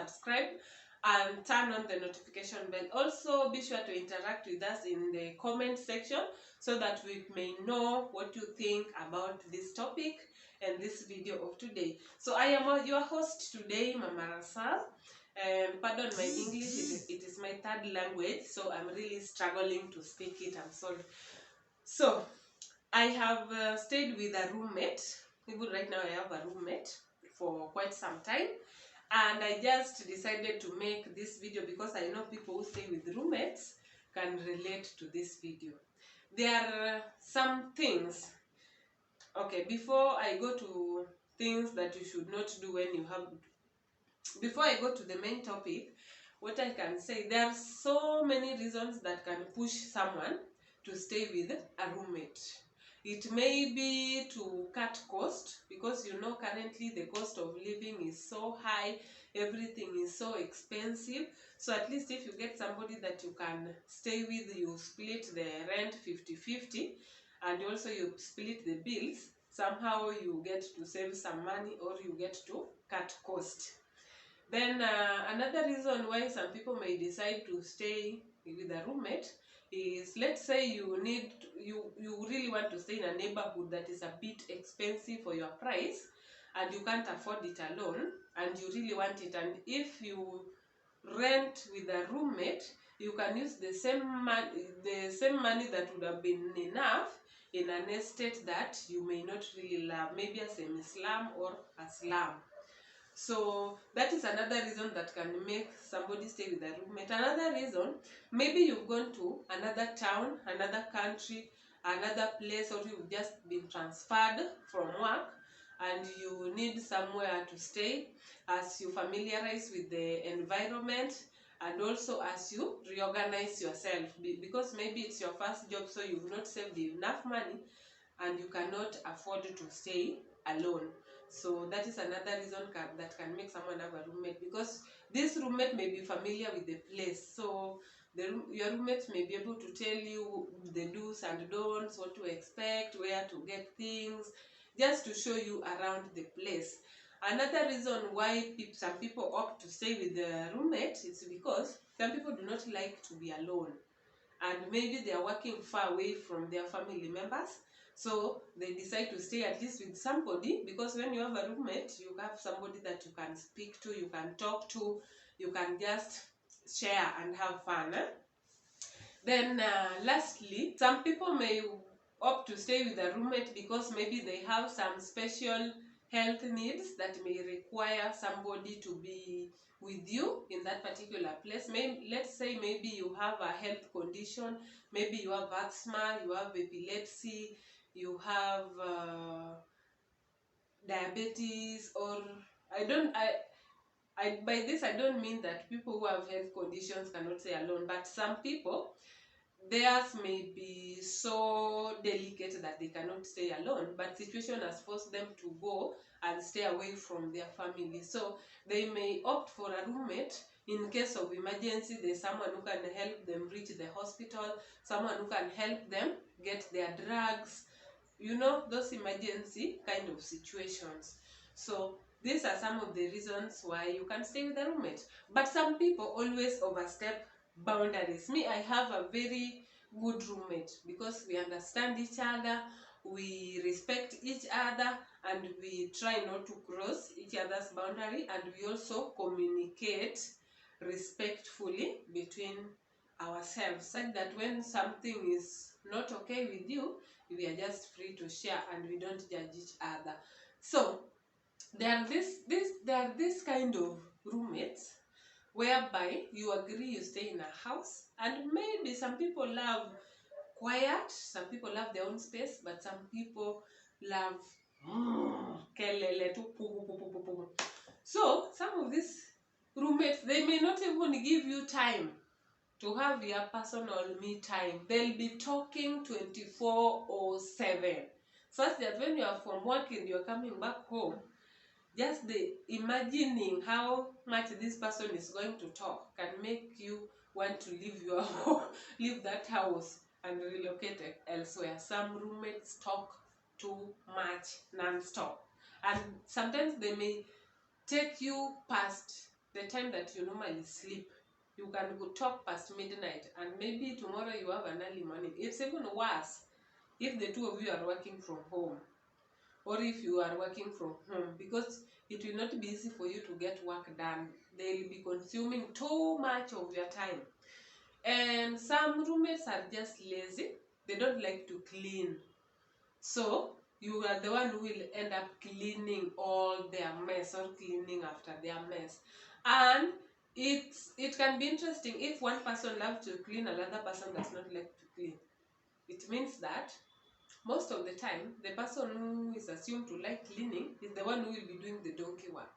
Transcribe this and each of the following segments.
subscribe and turn on the notification bell. Also, be sure to interact with us in the comment section so that we may know what you think about this topic and this video of today. So I am your host today, Mama Rasal. Pardon my English, it is my third language, so I'm really struggling to speak it. I'm sorry. So I have stayed with a roommate. Even right now, I have a roommate for quite some time, and I just decided to make this video because I know people who stay with roommates can relate to this video. There are some things. Okay, before I go to things that you should not do when you have, before I go to the main topic, what I can say, there are so many reasons that can push someone to stay with a roommate. It may be to cut cost, because you know currently the cost of living is so high, everything is so expensive. So at least if you get somebody that you can stay with, you split the rent 50-50, and also you split the bills, somehow you get to save some money or you get to cut cost. Then another reason why some people may decide to stay with a roommate is, let's say you really want to stay in a neighborhood that is a bit expensive for your price, and you can't afford it alone, and you really want it. And if you rent with a roommate, you can use the same money that would have been enough in an estate that you may not really love, maybe a semi-slum or a slum. So that is another reason that can make somebody stay with a roommate. Another reason, maybe you've gone to another town, another country, another place, or you've just been transferred from work and you need somewhere to stay as you familiarize with the environment, and also as you reorganize yourself, because maybe it's your first job, so you've not saved enough money and you cannot afford to stay alone. So that is another reason that can make someone have a roommate, because this roommate may be familiar with the place. So your roommate may be able to tell you the do's and don'ts, what to expect, where to get things, just to show you around the place. Another reason why some people opt to stay with the roommate is because some people do not like to be alone, and maybe they are working far away from their family members. So they decide to stay at least with somebody, because when you have a roommate, you have somebody that you can speak to, you can talk to, you can just share and have fun. Then lastly, some people may opt to stay with a roommate because maybe they have some special health needs that may require somebody to be with you in that particular place. Maybe, let's say maybe you have a health condition, maybe you have asthma, you have epilepsy, you have diabetes, or by this I don't mean that people who have health conditions cannot stay alone, but some people, theirs may be so delicate that they cannot stay alone, but situation has forced them to go and stay away from their family. So they may opt for a roommate in case of emergency. There's someone who can help them reach the hospital, someone who can help them get their drugs, you know, those emergency kind of situations. So these are some of the reasons why you can stay with a roommate. But some people always overstep boundaries. Me, I have a very good roommate because we understand each other, we respect each other, and we try not to cross each other's boundary, and we also communicate respectfully between ourselves, such that when something is not okay with you, we are just free to share and we don't judge each other. So there are this kind of roommates whereby you agree you stay in a house, and maybe some people love quiet, some people love their own space, but some people love kelele tu. So some of these roommates, they may not even give you time to have your personal me time. They'll be talking 24/7, such that when you are from work and you're coming back home, just the imagining how much this person is going to talk can make you want to leave your leave that house and relocate elsewhere. Some roommates talk too much non-stop, and sometimes they may take you past the time that you normally sleep. You can go talk past midnight, and maybe tomorrow you have an early morning. It's even worse if the two of you are working from home, or if you are working from home, because it will not be easy for you to get work done. They will be consuming too much of your time. And some roommates are just lazy. They don't like to clean. So you are the one who will end up cleaning all their mess or cleaning after their mess. And it can be interesting if one person loves to clean, another person does not like to clean. It means that most of the time, the person who is assumed to like cleaning is the one who will be doing the donkey work.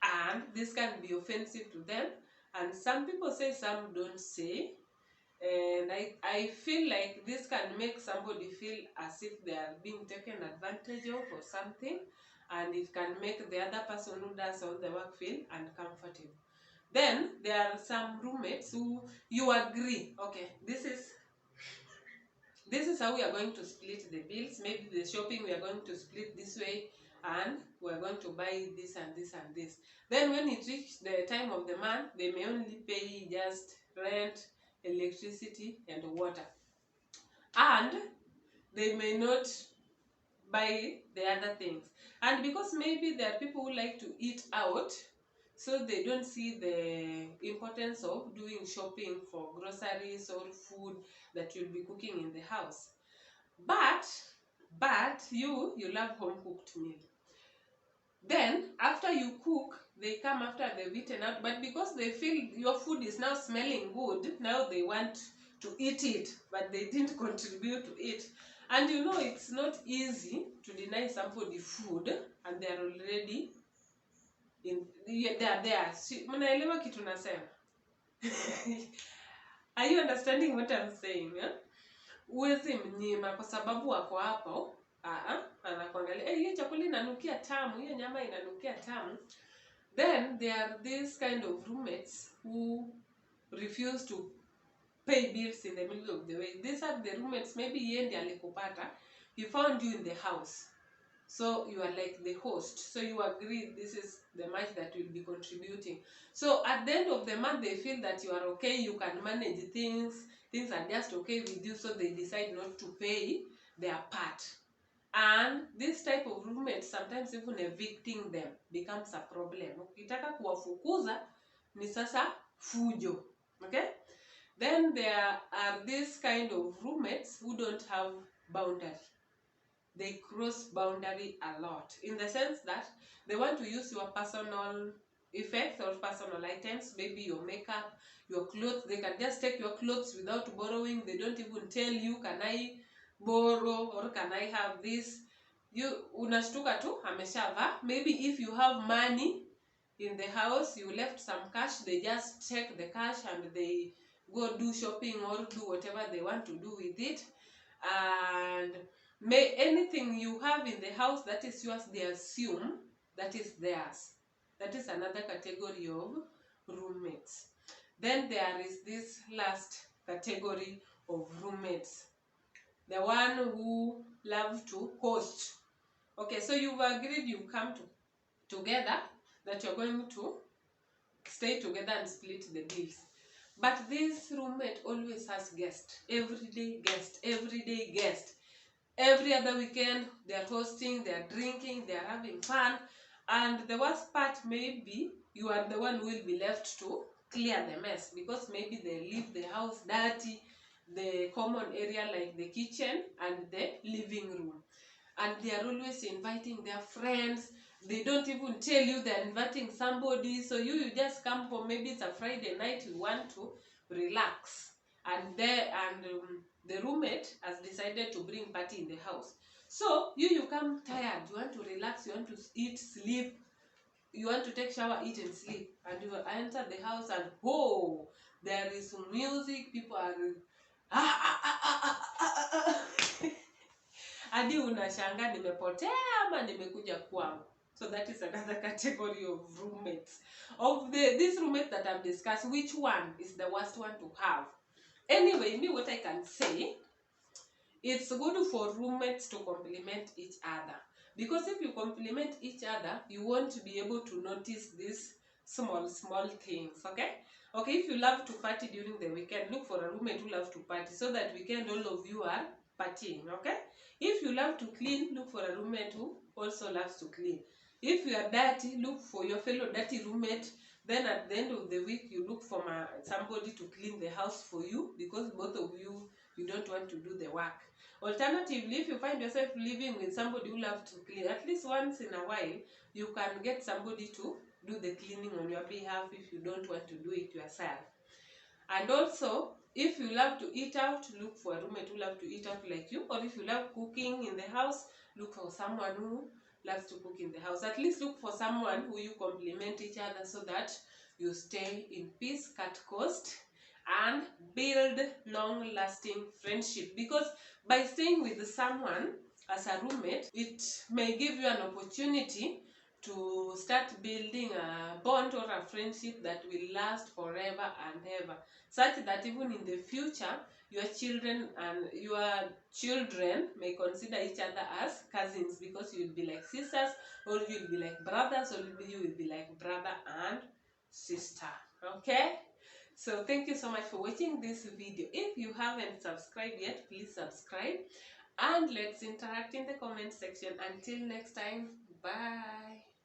And this can be offensive to them. And some people say, some don't say. And I feel like this can make somebody feel as if they are being taken advantage of or something. And it can make the other person who does all the work feel uncomfortable. Then there are some roommates who you agree, okay, this is how we are going to split the bills. Maybe the shopping we are going to split this way, and we are going to buy this and this and this. Then when it reaches the time of the month, they may only pay just rent, electricity, and water. And they may not buy the other things. And because maybe there are people who like to eat out, so they don't see the importance of doing shopping for groceries or food that you'll be cooking in the house. But you love home cooked meal. Then after you cook, they come after they've eaten out, but because they feel your food is now smelling good, now they want to eat it, but they didn't contribute to it. And you know, it's not easy to deny somebody food and they are already they are there. Mnaelewa kitu nasema? Are you understanding what I'm saying? Uwezi mnyima kwa sababu wako hapo. Anakuangalia, hiyo chakula inanukia tamu, hiyo nyama inanukia tamu. Then there are these kind of roommates who refuse to pay bills in the middle of the way. These are the roommates, maybe yeye ndiye alikupata, he found you in the house, so you are like the host, so you agree this is the much that will be contributing. So at the end of the month, they feel that you are okay, you can manage things are just okay with you, so they decide not to pay their part. And this type of roommates, sometimes even evicting them becomes a problem. Ukitaka kuwafukuza ni sasa fujo. Okay? Then there are this kind of roommates who don't have boundary. They cross boundary a lot, in the sense that they want to use your personal effects or personal items, maybe your makeup, your clothes. They can just take your clothes without borrowing. They don't even tell you, can I borrow or can I have this? You unashtuka tu ameshava. Maybe if you have money in the house, you left some cash, they just take the cash and they go do shopping or do whatever they want to do with it. And anything you have in the house that is yours, they assume that is theirs. That is another category of roommates. Then there is this last category of roommates, the one who love to host. Okay, so you've agreed, you've come together that you're going to stay together and split the bills. But this roommate always has guests, everyday guest. Every other weekend, they're hosting, they're drinking, they're having fun. And the worst part may be you are the one who will be left to clear the mess, because maybe they leave the house dirty, the common area like the kitchen and the living room. And they are always inviting their friends. They don't even tell you they're inviting somebody. So you just come home, maybe it's a Friday night, you want to relax. And the roommate has decided to bring party in the house. So you come tired, you want to relax, you want to eat, sleep, you want to take shower, eat and sleep. And you enter the house and there is music, people are hadi unashanga nimepotea ama nimekuja kwangu. So that is another category of roommates. Of these roommates that I've discussed, which one is the worst one to have? Anyway, me what I can say, it's good for roommates to complement each other. Because if you complement each other, you won't be able to notice these small things. Okay, if you love to party during the weekend, look for a roommate who loves to party, so that weekend all of you are partying. Okay, if you love to clean, look for a roommate who also loves to clean. If you are dirty, look for your fellow dirty roommate. Then at the end of the week, you look for somebody to clean the house for you, because both of you don't want to do the work. Alternatively, if you find yourself living with somebody who loves to clean, at least once in a while you can get somebody to do the cleaning on your behalf if you don't want to do it yourself. And also, if you love to eat out, look for a roommate who loves to eat out like you. Or if you love cooking in the house, look for someone who loves to cook in the house. At least look for someone who you complement each other, so that you stay in peace, cut cost, and build long-lasting friendship. Because by staying with someone as a roommate, it may give you an opportunity to start building a bond or a friendship that will last forever and ever, such that even in the future your children may consider each other as cousins, because you will be like sisters, or you will be like brothers, or you will be like brother and sister. Okay, so thank you so much for watching this video. If you haven't subscribed yet, please subscribe, and let's interact in the comment section. Until next time, bye.